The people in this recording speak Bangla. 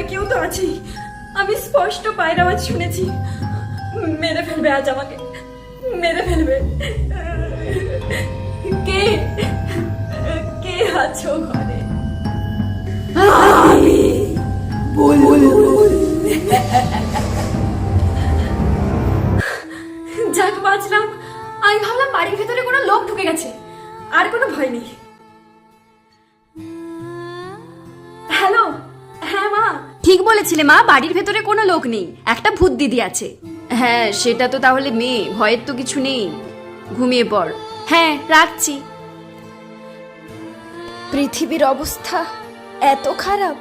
ঘরে কেউ তো আছে, আমি স্পষ্ট পায়ের আওয়াজ শুনেছি। মেরে ফেলবে আজ আমাকে, মেরে ফেলবে। কে কে আছো ঘরে? আমি যাক বাঁচলাম। আমি ভাবলাম বাড়ির ভেতরে কোনো লোক ঢুকে গেছে, আর কোনো ভয় নেই। হ্যালো, হ্যাঁ মা। ঠিক বলেছিলে মা, বাড়ির ভেতরে কোনো লোক নেই, একটা ভূত দিদি আছে। হ্যাঁ সেটা তো তাহলে মেয়ে, ভয়ের তো কিছু নেই, ঘুমিয়ে পড়। হ্যাঁ রাখছি। পৃথিবীর অবস্থা এত খারাপ।